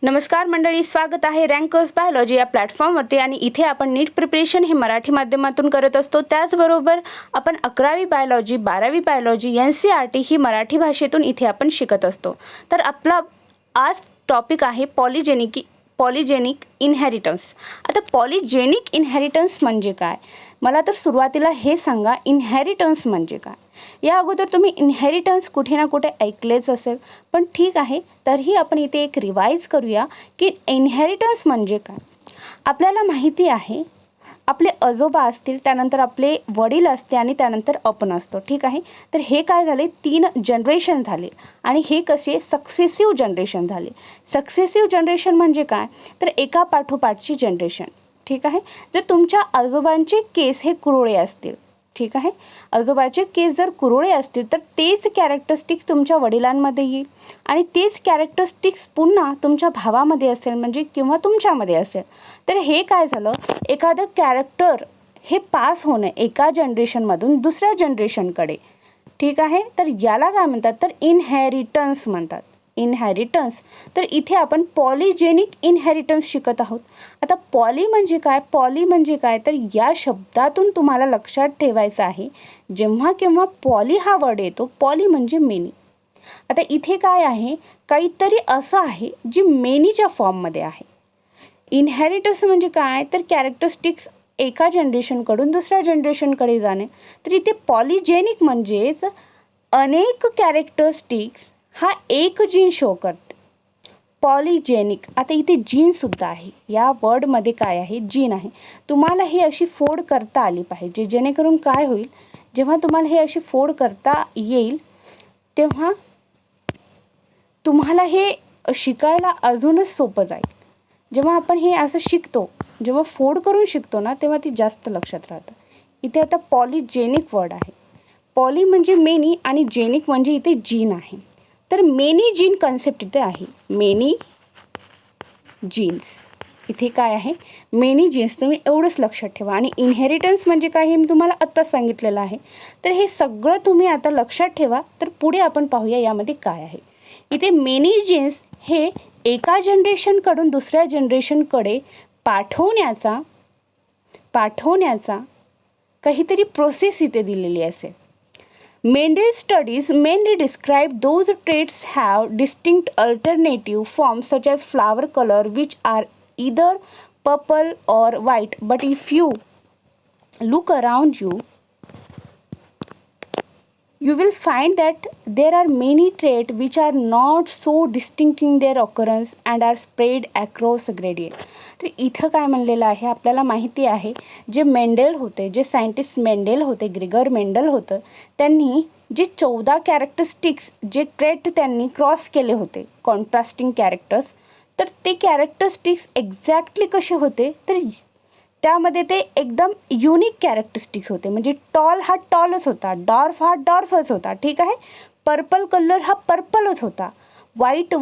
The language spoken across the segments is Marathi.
नमस्कार मंडळी, स्वागत आहे रँकर्स बायोलॉजी या प्लॅटफॉर्मवरती. आणि इथे आपण नीट प्रिपरेशन हे मराठी माध्यमातून करत असतो. त्याचबरोबर आपण 11वी बायोलॉजी, 12वी बायोलॉजी, NCERT ही मराठी भाषेतून इथे आपण शिकत असतो. तर आपला आज टॉपिक आहे पॉलिजेनिक इनहेरिटन्स. आता पॉलिजेनिक इनहेरिटन्स म्हणजे काय, मला तर सुरुवातीला हे सांगा, इनहेरिटन्स म्हणजे काय. या अगोदर तुम्ही इनहेरिटन्स कुठे ना कुठे ऐकलेच असेल, पण ठीक आहे, तरीही आपण इथे एक रिवाईज करूया की इनहेरिटन्स म्हणजे काय. आपल्याला माहिती आहे, आपले आजोबा असतील, त्यानंतर आपले वडील असते आणि त्यानंतर आपण असतो. ठीक आहे, तर हे काय झाले, 3 जनरेशन झाले आणि हे कसे सक्सेसिव्ह जनरेशन झाले. सक्सेसिव्ह जनरेशन म्हणजे काय, तर एका पाठोपाठची जनरेशन. ठीक आहे, जर तुमच्या आजोबांचे केस हे कुरळे असतील, ठीक आहे, आजोबाचे केस जर कुरळे असतील तर तेच कॅरेक्टरिस्टिक्स तुमच्या वडिलांमध्ये येईल आणि तेच कॅरेक्टरिस्टिक्स पुन्हा तुमच्या भावामध्ये असेल म्हणजे किंवा तुमच्यामध्ये असेल. तर हे काय झालं, एखादं कॅरेक्टर हे पास होणं एका जनरेशनमधून दुसऱ्या जनरेशनकडे. ठीक आहे, तर याला काय म्हणतात, तर इनहेरिटन्स म्हणतात. इनहेरिटन्स. तर इथे आपण पॉलिजेनिक इनहेरिटन्स शिकत आहोत. आता पॉली म्हणजे काय, तर या शब्दातून तुम्हाला लक्षात ठेवायचं आहे, जेव्हा केव्हा पॉली हा वर्ड येतो, पॉली म्हणजे मेनी. आता इथे काय आहे, काहीतरी असं आहे जे मेनीच्या फॉर्ममध्ये आहे. इनहेरिटन्स म्हणजे काय, तर कॅरेक्टरिस्टिक्स एका जनरेशनकडून दुसऱ्या जनरेशनकडे जाणे. तर इथे पॉलिजेनिक म्हणजेच अनेक कॅरेक्टरिस्टिक्स हा एक जीन शो करते. पॉलिजेनिक. आता इथे जीनसुद्धा आहे, या वर्डमध्ये काय आहे, जीन आहे. तुम्हाला ही अशी फोड करता आली पाहिजे, जेणेकरून काय होईल, जेव्हा तुम्हाला हे अशी फोड करता येईल तेव्हा तुम्हाला हे शिकायला अजूनच सोपं जाईल. जेव्हा आपण हे असं शिकतो, जेव्हा फोड करून शिकतो ना, तेव्हा ती जास्त लक्षात राहतं. इथे आता पॉलिजेनिक वर्ड आहे. पॉली म्हणजे मेनी आणि जेनिक म्हणजे इथे जीन आहे. तर मेनी जीन कन्सेप्ट इथे आहे. मेनी जीन्स इथे काय आहे, मेनी जीन्स. तुम्ही एवढंच लक्षात ठेवा. आणि इनहेरिटन्स म्हणजे काय हे मी तुम्हाला आत्ताच सांगितलेलं आहे. तर हे सगळं तुम्ही आता लक्षात ठेवा. तर पुढे आपण पाहूया यामध्ये काय आहे. इथे मेनी जीन्स हे एका जनरेशनकडून दुसऱ्या जनरेशनकडे पाठवण्याचा काहीतरी प्रोसेस इथे दिलेली असेल. Mendel's studies mainly describe those traits have distinct alternative forms such as flower color, which are either purple or white. But if you look around you, you will find that there are many traits which are not so distinct in their occurrence and are spread across gradient. तर इथं काय म्हणलेलं आहे, आपल्याला माहिती आहे, जे मेंडेल होते, जे सायंटिस्ट मेंडेल होते, ग्रेगर मेंडल होतं, त्यांनी जे 14 कॅरेक्टरिस्टिक्स, जे ट्रेट त्यांनी क्रॉस केले होते, कॉन्ट्रास्टिंग कॅरेक्टर्स, तर ते कॅरेक्टरिस्टिक्स एक्झॅक्टली कसे होते, तर त्यामध्ये ते एकदम युनिक कॅरेक्टरिस्टिक होते. म्हणजे टॉल हा टॉलच होता, डॉर्फ हा डॉर्फच होता. ठीक आहे, पर्पल कलर हा पर्पलच होता, व्हाईट.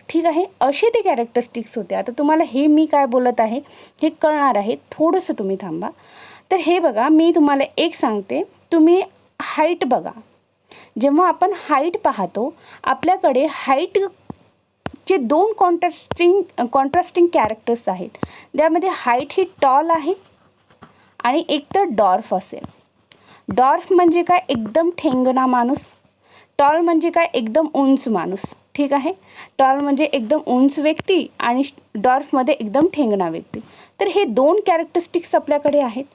ठीक आहे, असे ते कॅरेक्टरिस्टिक्स होते. आता तुम्हाला हे मी काय बोलत आहे हे कळणार आहे, थोडंसं तुम्ही थांबा. तर हे बघा, मी तुम्हाला एक सांगते, तुम्ही हाईट बघा. जेव्हा आपण हाईट पाहतो, आपल्याकडे हाईटचे 2 कॉन्ट्रास्टिंग कॅरेक्टर्स आहेत. त्यामध्ये हाईट ही टॉल आहे आणि एक तर डॉर्फ असेल. डॉर्फ म्हणजे काय, एकदम ठेंगणा माणूस. टॉल म्हणजे काय, एकदम उंच माणूस. ठीक आहे, टॉल म्हणजे एकदम उंच व्यक्ती आणि डॉर्फमध्ये एकदम ठेंगणा व्यक्ती. तर हे 2 कॅरेक्टरिस्टिक्स आपल्याकडे आहेत.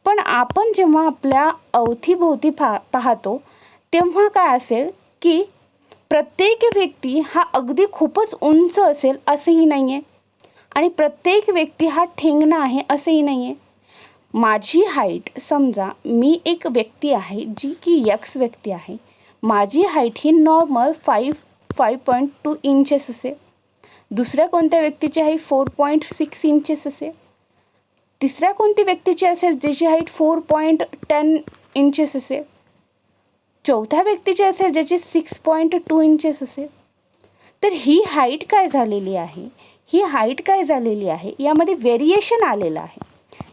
पण आपण जेव्हा आपल्या अवतीभोवती पाहतो तेव्हा काय असेल की प्रत्येक व्यक्ती हा अगदी खूपच उंच असेल असंही नाही आहे आणि प्रत्येक व्यक्ती हा ठेंगणा आहे असंही नाही आहे. माझी हाईट, समजा मी एक व्यक्ती आहे जी की यक्स व्यक्ती आहे, माझी हाईट ही नॉर्मल 5.2 इंचेस असेल. दुसऱ्या कोणत्या व्यक्तीची हाईट 4.6 इंचेस असेल. तिसऱ्या कोणत्या व्यक्तीची असेल ज्याची हाईट 4.10 इंचेस असेल. चौथ्या व्यक्तीची असेल ज्याची 6.2 इंचेस असेल. तर ही हाईट काय झालेली आहे, यामध्ये व्हेरिएशन आलेलं आहे.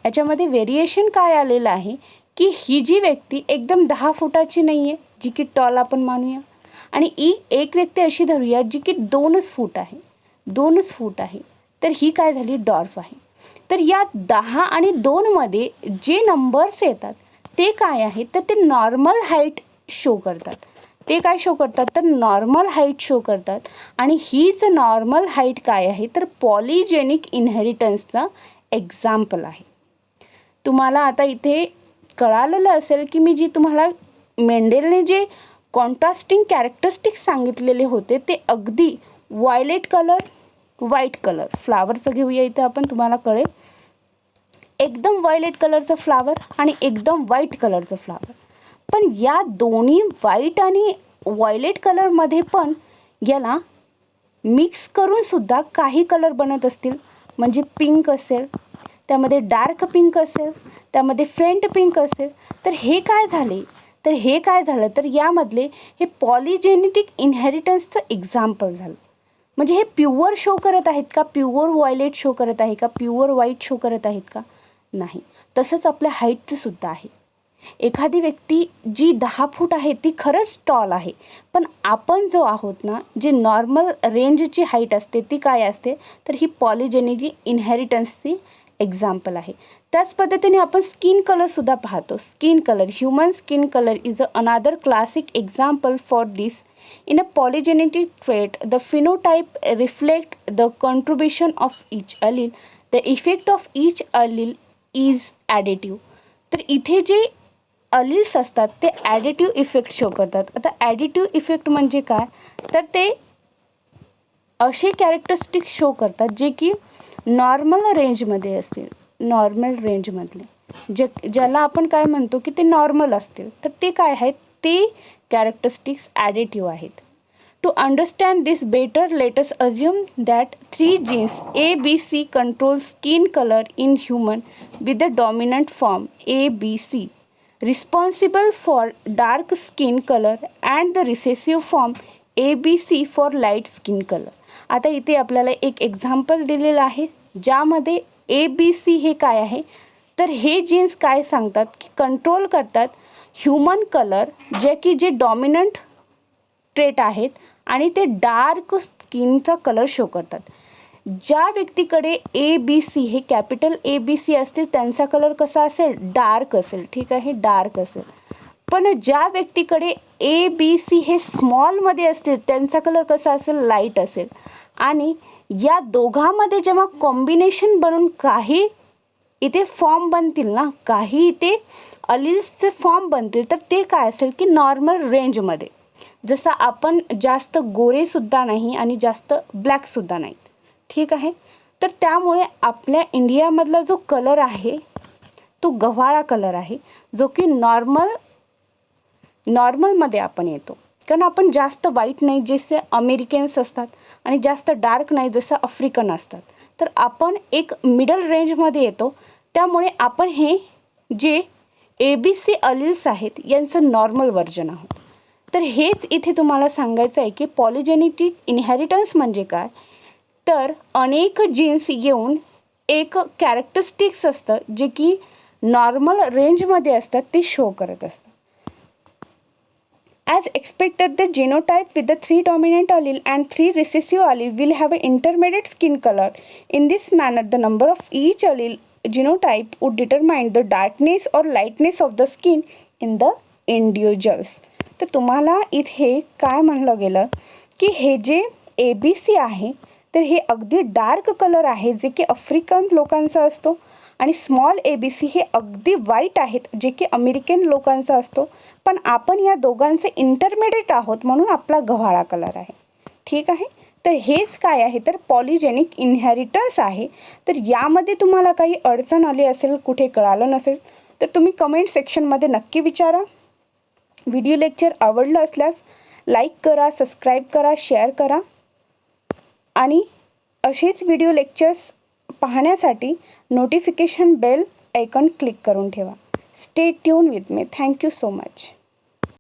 याच्यामध्ये व्हेरिएशन काय आलेलं आहे की ही जी व्यक्ती एकदम 10 फुटाची नाही आहे, जी की टॉल आपण मानूया, आणि एक व्यक्ती अशी धरूया जी की 2च फूट आहे. 2च फूट आहे, तर ही काय झाली, डॉर्फ आहे. तर या 10 आणि 2 मध्ये जे नंबर्स येतात ते काय आहेत, तर ते नॉर्मल हाईट शो करतात. ते काय शो करतात, तर नॉर्मल हाईट शो करतात. आणि हीच नॉर्मल हाईट काय आहे, तर पॉलिजेनिक इनहेरिटन्सचा एक्झाम्पल आहे. तुम्हाला आता इथे कळालेलं असेल की मी जी तुम्हाला मेंडेलने जे कॉन्ट्रास्टिंग कॅरेक्टरिस्टिक्स सांगितलेले होते ते अगदी व्हायलेट कलर, व्हाईट कलर, फ्लावरचं घेऊया इथे आपण, तुम्हाला कळेल. एकदम व्हायलेट कलरचं फ्लावर आणि एकदम व्हाईट कलरचं फ्लावर. पण या दोन्ही व्हाईट आणि व्हायलेट कलरमध्ये पण याला मिक्स करून सुद्धा काही कलर बनत असतील. म्हणजे पिंक असेल, त्यामध्ये डार्क पिंक असेल, त्यामध्ये फेंट पिंक असेल. तर हे काय झालं तर यामधले हे पॉलिजेनेटिक इनहेरिटन्सचं एक्झाम्पल झालं. म्हणजे हे प्युअर शो करत आहेत का, प्युअर व्हायलेट शो करत आहे का, प्युअर व्हाईट शो करत आहेत का, नाही. तसंच आपल्या हाईटचं सुद्धा आहे. एखादी व्यक्ती जी 10 फूट आहे ती खरंच टॉल आहे, पण आपण जो आहोत ना, जे नॉर्मल रेंजची हाईट असते ती काय असते, तर ही पॉलिजेनिक इनहेरिटन्सची एक्झाम्पल आहे. त्याच पद्धतीने आपण स्किन कलरसुद्धा पाहतो. Skin colour, human skin colour is another classic example for this. In a polygenetic trait, the phenotype reflect the contribution of each allele. The effect of each allele is additive. तर इथे जे अलिल्स असतात ते ॲडिटिव्ह इफेक्ट शो करतात. आता ॲडिटिव्ह इफेक्ट म्हणजे काय, तर ते असे कॅरेक्टरिस्टिक शो करतात जे की नॉर्मल रेंजमध्ये असतील, नॉर्मल रेंजमधले ज्याला आपण काय म्हणतो की ते नॉर्मल असतील, तर ते काय आहेत, ते कॅरेक्टरिस्टिक्स ॲडिटिव्ह आहेत. To understand this better, let us assume that 3 genes ABC control skin color in human with the dominant form ABC responsible for dark skin color and the recessive form ABC for light skin color. आता इथे आपल्याला एक एक्झाम्पल दिलेलं आहे ज्यामध्ये ABC हे काय आहे, तर हे जीन्स काय सांगतात की कंट्रोल करतात ह्युमन कलर, जे डॉमिनंट ट्रेट आहेत आणि ते डार्क स्किनचा कलर शो करतात. ज्या व्यक्तीकडे ABC हे कॅपिटल ABC असतील त्यांचा कलर कसा असेल, डार्क असेल. ठीक आहे, डार्क असेल. पण ज्या व्यक्तीकडे ABC हे स्मॉलमध्ये असतील त्यांचा कलर कसा असेल, लाईट असेल. आणि या दोघांमध्ये जेव्हा कॉम्बिनेशन बनून काही इथे फॉर्म बनतील ना, काही इथे अलिल्सचे फॉर्म बनतील, तर ते काय असेल की नॉर्मल रेंजमध्ये. जसं आपण जास्त गोरेसुद्धा नाही आणि जास्त ब्लॅकसुद्धा नाही. ठीक आहे, तर त्यामुळे आपल्या इंडियामधला जो कलर आहे तो गव्हाळा कलर आहे, जो की नॉर्मलमध्ये आपण येतो. कारण आपण जास्त व्हाईट नाही जसे अमेरिकन्स असतात आणि जास्त डार्क नाही जसं आफ्रिकन असतात. तर आपण एक मिडल रेंजमध्ये येतो. त्यामुळे आपण हे जे ABC अलिल्स आहेत यांचं नॉर्मल व्हर्जन आहोत. तर हेच इथे तुम्हाला सांगायचं आहे की पॉलिजेनेटिक इनहेरिटन्स म्हणजे काय, तर अनेक जीन्स येऊन एक कॅरेक्टरिस्टिक्स असतं जे की नॉर्मल रेंजमध्ये असतात ते शो करत असतं. As expected, the genotype with the 3 dominant allele and 3 recessive allele will have an intermediate skin color. In this manner, the number of each allele genotype would determine the darkness or lightness of the skin in the individuals. तर तुम्हाला इथे काय म्हणलं गेलं की हे जे ABC आहे तर हे अगदी डार्क कलर आहे जे की आफ्रिकन लोकांचा असतो आणि स्मॉल ABC हे अगदी व्हाईट आहेत जे की अमेरिकन लोकांचा असतो. पण आपण या दोघांचे इंटरमिडिएट आहोत म्हणून आपला गव्हाळा कलर आहे. ठीक आहे, तर हेच काय आहे तर पॉलिजेनिक इनहेरिटन्स आहे. तर यामध्ये तुम्हाला काही अडचण आली असेल, कुठे कळालं नसेल तर तुम्ही कमेंट सेक्शनमध्ये नक्की विचारा. व्हिडिओ लेक्चर आवडलं असल्यास लाईक करा, सबस्क्राईब करा, शेअर करा आणि असेच व्हिडिओ लेक्चर्स पाहण्यासाठी नोटिफिकेशन बेल आयकॉन क्लिक करून ठेवा. Stay tune with me. Thank you so much.